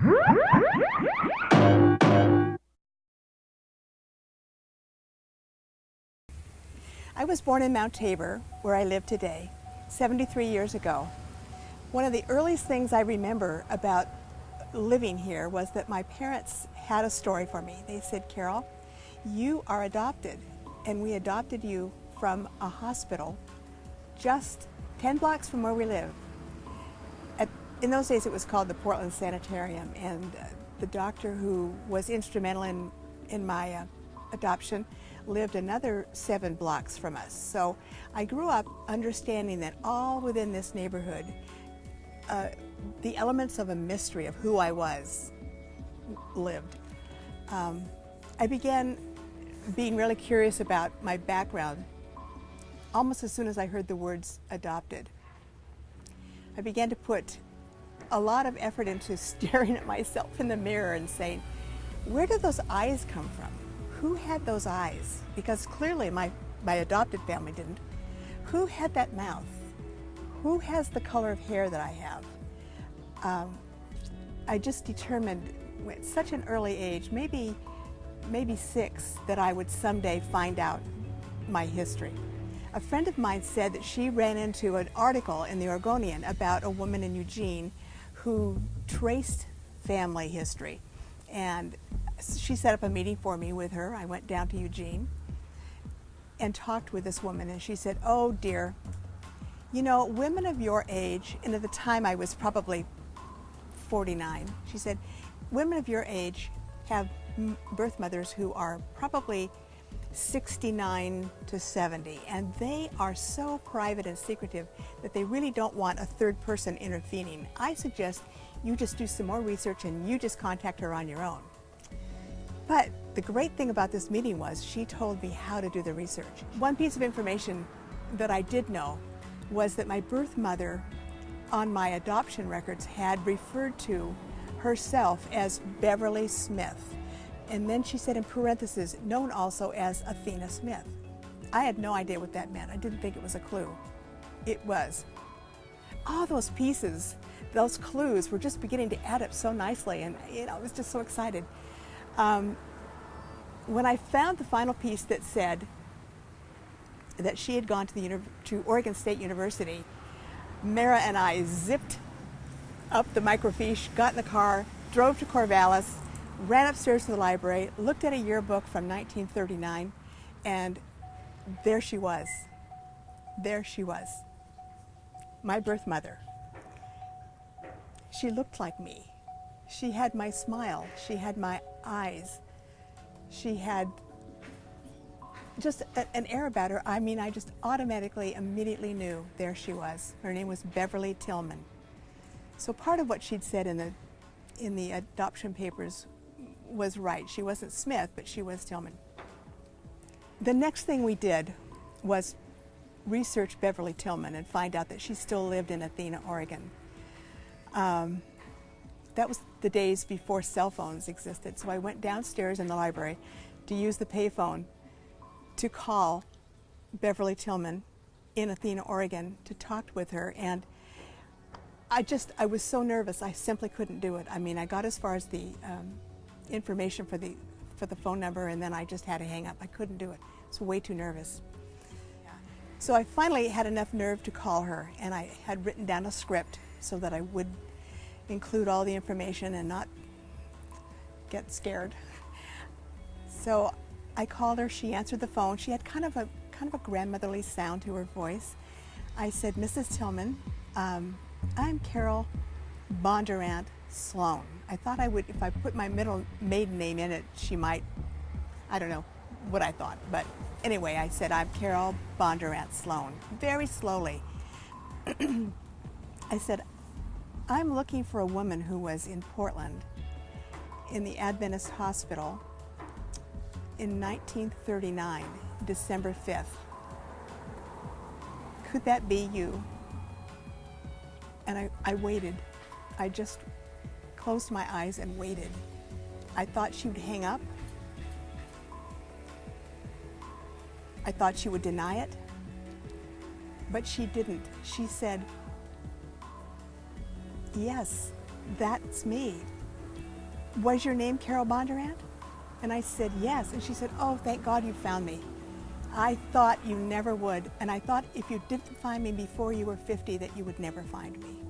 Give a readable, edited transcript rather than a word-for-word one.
I was born in Mount Tabor, where I live today, 73 years ago. One of the earliest things I remember about living here was that my parents had a story for me. They said, "Carol, you are adopted, and we adopted you from a hospital just 10 blocks from where we live." In those days, it was called the Portland Sanitarium, and the doctor who was instrumental in my adoption lived another 7 blocks from us. So I grew up understanding that all within this neighborhood, the elements of a mystery of who I was lived. I began being really curious about my background almost as soon as I heard the words adopted. I began to put a lot of effort into staring at myself in the mirror and saying, where did those eyes come from? Who had those eyes? Because clearly my adopted family didn't. Who had that mouth? Who has the color of hair that I have? I just determined at such an early age, maybe 6, that I would someday find out my history. A friend of mine said that she ran into an article in the Oregonian about a woman in Eugene who traced family history, and she set up a meeting for me with her. I went down to Eugene and talked with this woman, and she said, "Oh dear, you know, women of your age," and at the time I was probably 49, she said, "women of your age have birth mothers who are probably 69 to 70, and they are so private and secretive that they really don't want a third person intervening. I suggest you just do some more research and you just contact her on your own." But the great thing about this meeting was she told me how to do the research. One piece of information that I did know was that my birth mother on my adoption records had referred to herself as Beverly Smith. And then she said in parentheses, known also as Athena Smith. I had no idea what that meant. I didn't think it was a clue. It was. All those pieces, those clues were just beginning to add up so nicely, and I was just so excited. When I found the final piece that said that she had gone to Oregon State University, Mara and I zipped up the microfiche, got in the car, drove to Corvallis, ran upstairs to the library, looked at a yearbook from 1939, and there she was. There she was, my birth mother. She looked like me. She had my smile. She had my eyes. She had just an air about her. I mean, I just automatically, immediately knew there she was. Her name was Beverly Tillman. So part of what she'd said in the adoption papers was right. She wasn't Smith, but she was Tillman. The next thing we did was research Beverly Tillman and find out that she still lived in Athena, Oregon. That was the days before cell phones existed, so I went downstairs in the library to use the payphone to call Beverly Tillman in Athena, Oregon, to talk with her, and I was so nervous I simply couldn't do it. I mean, I got as far as the information for the phone number, and then I just had to hang up. I couldn't do it. I was way too nervous. So I finally had enough nerve to call her, and I had written down a script so that I would include all the information and not get scared. So I called her. She answered the phone. She had kind of a grandmotherly sound to her voice. I said, "Mrs. Tillman, I'm Carol Bondurant Sloan." I thought I would, if I put my maiden name in it, she might, I don't know what I thought, but anyway, I said, "I'm Carol Bondurant Sloan," very slowly. I said, "I'm looking for a woman who was in Portland in the Adventist Hospital in 1939, December 5th. Could that be you?" And I waited. I just closed my eyes and waited. I thought she would hang up. I thought she would deny it, but she didn't. She said, "Yes, that's me." "Was your name Carol Bondurant?" And I said, "Yes." And she said, "Oh, thank God you found me. I thought you never would, and I thought if you didn't find me before you were 50 that you would never find me."